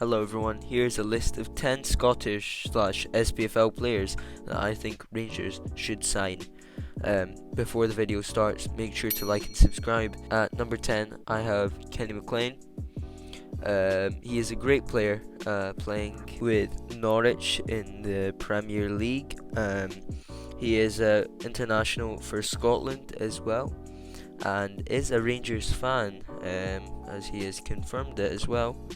Hello everyone, here's a list of 10 Scottish/Spfl players that I think Rangers should sign. Before the video starts, make sure to like and subscribe. At number 10, I have Kenny McLean. He is a great player, playing with Norwich in the Premier League. He is international for Scotland as well, and is a Rangers fan, as he has confirmed it as well.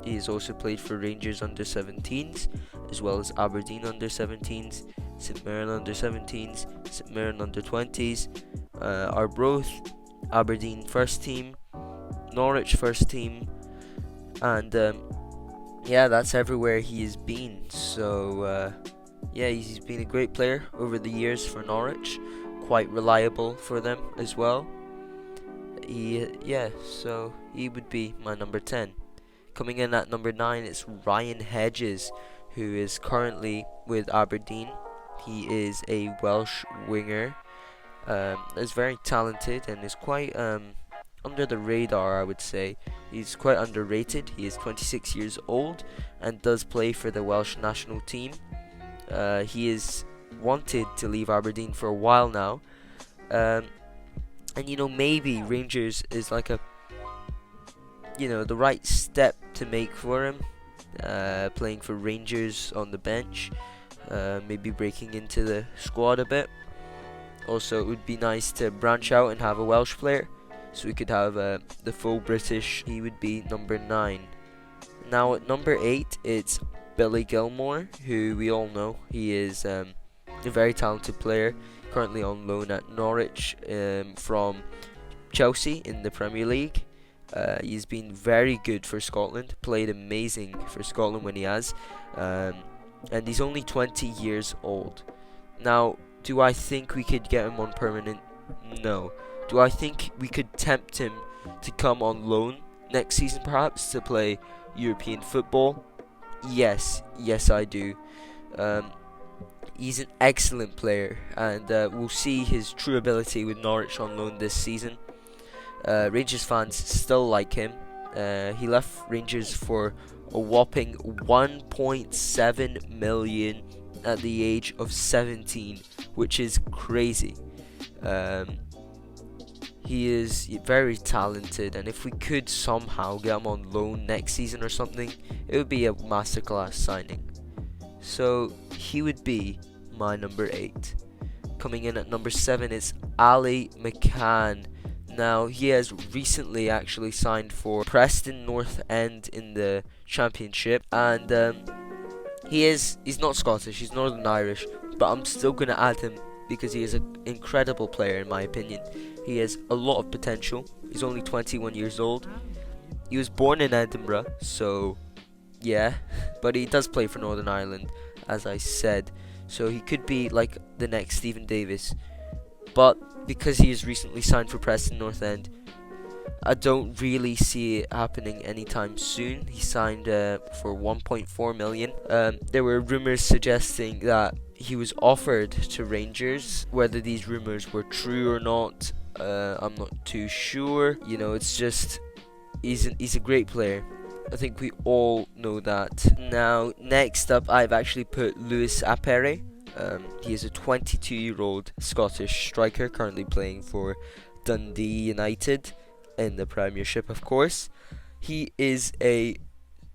He has also played for Rangers under-17s, as well as Aberdeen under-17s, St Mirren under-17s, St Mirren under-20s, Arbroath, Aberdeen first team, Norwich first team, and yeah, that's everywhere he has been. So yeah, he's been a great player over the years for Norwich, quite reliable for them as well. So he would be my number 10. Coming in at number 9, it's Ryan Hedges, who is currently with Aberdeen. He is a Welsh winger, is very talented and is quite under the radar, I would say. He's quite underrated. He is 26 years old and does play for the Welsh national team. He is wanted to leave Aberdeen for a while now, and maybe Rangers is like the right step to make for him, playing for Rangers on the bench, maybe breaking into the squad a bit. Also, it would be nice to branch out and have a Welsh player, so we could have the full British. He would be number 9. Now at number 8, it's Billy Gilmour, who we all know. He is a very talented player, currently on loan at Norwich from Chelsea in the Premier League. He's been very good for Scotland, played amazing for Scotland when he has, and he's only 20 years old. Now, do I think we could get him on permanent? No. Do I think we could tempt him to come on loan next season perhaps to play European football? Yes I do. He's an excellent player, and we'll see his true ability with Norwich on loan this season. Rangers fans still like him. He left Rangers for a whopping 1.7 million at the age of 17, which is crazy. He is very talented, and if we could somehow get him on loan next season or something, it would be a masterclass signing. So he would be my number 8. Coming in at number 7 is Ali McCann. Now, he has recently actually signed for Preston North End in the Championship, and he's not Scottish, he's Northern Irish, but I'm still going to add him because he is an incredible player in my opinion. He has a lot of potential. He's only 21 years old. He was born in Edinburgh, so yeah, but he does play for Northern Ireland, as I said, so he could be like the next Stephen Davis. But because he has recently signed for Preston North End, I don't really see it happening anytime soon. He signed for 1.4 million. There were rumours suggesting that he was offered to Rangers. Whether these rumours were true or not, I'm not too sure. It's just he's a great player. I think we all know that. Now, next up, I've actually put Lewis Apere. He is a 22-year-old Scottish striker currently playing for Dundee United in the Premiership, of course. He is a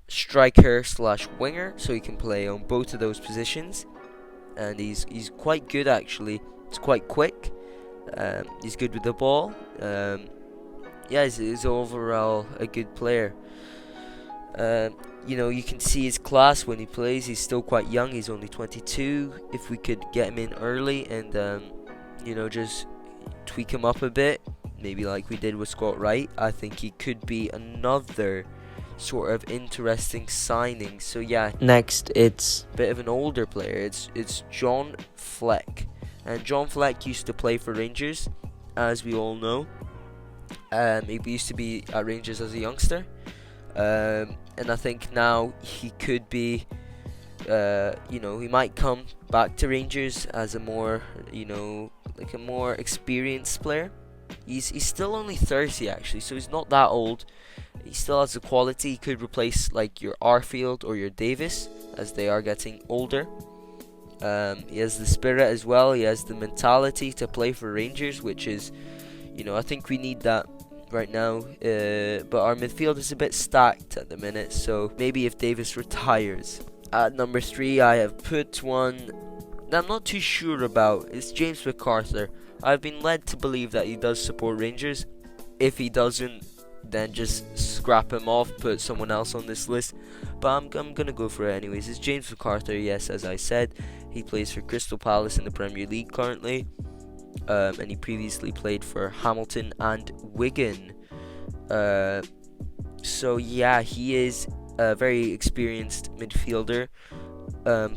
striker/winger, so he can play on both of those positions, and he's quite good actually. He's quite quick. He's good with the ball. He's overall a good player. You can see his class when he plays. He's still quite young. He's only 22. If we could get him in early and just tweak him up a bit, maybe like we did with Scott Wright, I think he could be another sort of interesting signing. So yeah, next it's a bit of an older player. It's John Fleck, and John Fleck used to play for Rangers, as we all know. He used to be at Rangers as a youngster. And I think now he could be, he might come back to Rangers as a more, a more experienced player. He's still only 30 actually, so he's not that old. He still has the quality. He could replace like your Arfield or your Davis as they are getting older. He has the spirit as well. He has the mentality to play for Rangers, which is, I think we need that right now. But our midfield is a bit stacked at the minute, so maybe if Davis retires. At number 3, I have put one that I'm not too sure about. It's James McArthur. I've been led to believe that he does support Rangers. If he doesn't, then just scrap him off, put someone else on this list. But I'm gonna go for it anyways. It's James McArthur, yes, as I said. He plays for Crystal Palace in the Premier League currently. And he previously played for Hamilton and Wigan. So yeah, he is a very experienced midfielder.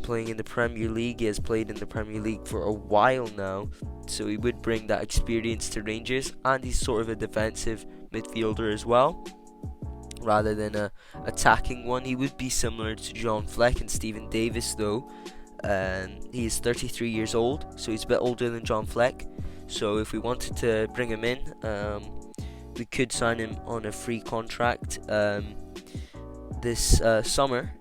Playing in the Premier League. He has played in the Premier League for a while now, so he would bring that experience to Rangers, and he's sort of a defensive midfielder as well, rather than a attacking one. He would be similar to John Fleck and Stephen Davis though. He is 33 years old, so he's a bit older than John Fleck. So if we wanted to bring him in, we could sign him on a free contract this summer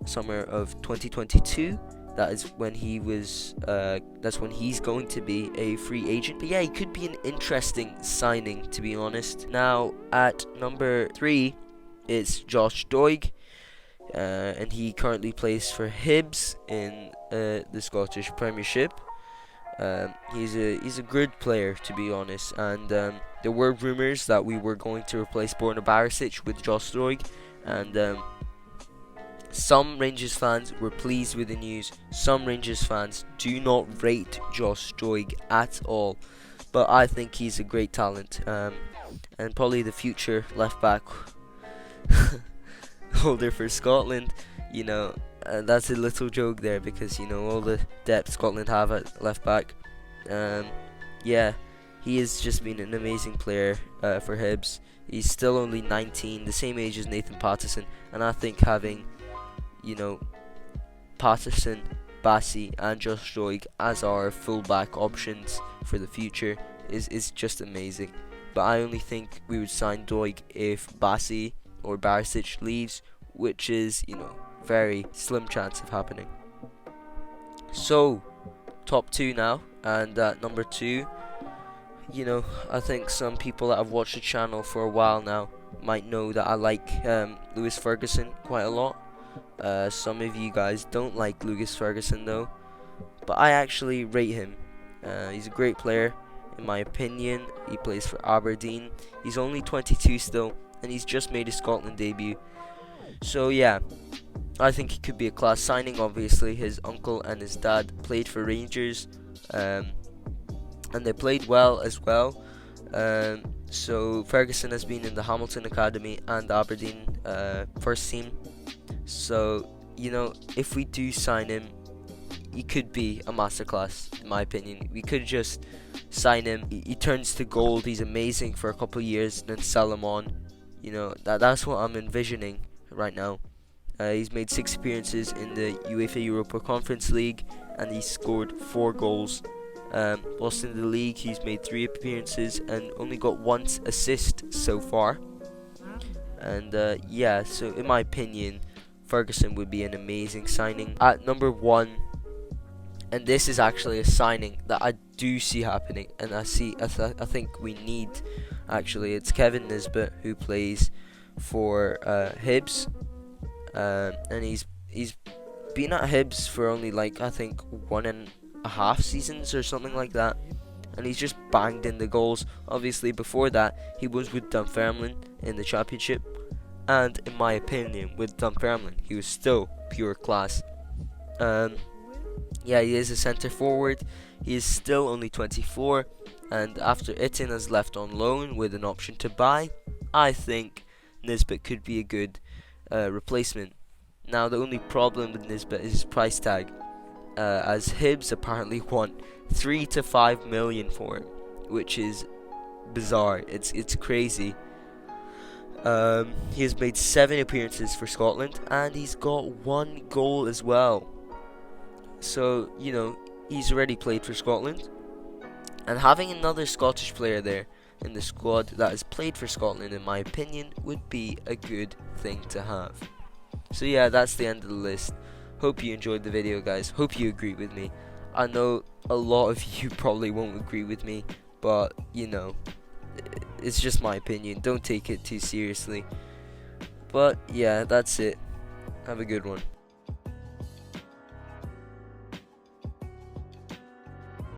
of 2022. That is when he was. That's when he's going to be a free agent. But yeah, he could be an interesting signing, to be honest. Now at number 3, it's Josh Doig, and he currently plays for Hibs in the Scottish Premiership. He's a good player, to be honest, and there were rumours that we were going to replace Borna Barisic with Josh Doig, and some Rangers fans were pleased with the news. Some Rangers fans do not rate Josh Doig at all, but I think he's a great talent, and probably the future left back holder for Scotland. That's a little joke there, because all the depth Scotland have at left back. Yeah, he has just been an amazing player for Hibs. He's still only 19, the same age as Nathan Patterson, and I think having Patterson, Bassey and Josh Doig as our fullback options for the future is just amazing. But I only think we would sign Doig if Bassey or Barisic leaves, which is, very slim chance of happening. So, top 2 now, and at number 2, I think some people that have watched the channel for a while now might know that I like Lewis Ferguson quite a lot. Some of you guys don't like Lewis Ferguson though, but I actually rate him. He's a great player, in my opinion. He plays for Aberdeen. He's only 22 still, and he's just made his Scotland debut. So yeah, I think he could be a class signing. Obviously, his uncle and his dad played for Rangers, and they played well as well. So Ferguson has been in the Hamilton Academy and Aberdeen first team. So, if we do sign him, he could be a masterclass, in my opinion. We could just sign him. He turns to gold. He's amazing for a couple of years, then sell him on. That's what I'm envisioning right now. He's made 6 appearances in the UEFA Europa Conference League, and he's scored 4 goals. Whilst in the league, he's made 3 appearances and only got 1 assist so far. And yeah, so in my opinion, Ferguson would be an amazing signing. At number 1, and this is actually a signing that I do see happening, and I think we need, actually, it's Kevin Nisbet, who plays for Hibs, and he's been at Hibs for only I think 1.5 seasons or something like that, and he's just banged in the goals. Obviously before that he was with Dunfermline in the Championship, and in my opinion with Dunfermline he was still pure class. Yeah, he is a centre forward. He is still only 24, and after Itten has left on loan with an option to buy, I think Nisbet could be a good replacement. Now the only problem with Nisbet is his price tag, as Hibs apparently want 3 to 5 million for him, which is bizarre. It's crazy. He has made 7 appearances for Scotland, and he's got 1 goal as well. So he's already played for Scotland, and having another Scottish player there in the squad that has played for Scotland, in my opinion, would be a good thing to have. So yeah, that's the end of the list. Hope you enjoyed the video, guys. Hope you agree with me. I know a lot of you probably won't agree with me, but you know, it's just my opinion. Don't take it too seriously. But yeah, that's it. Have a good one.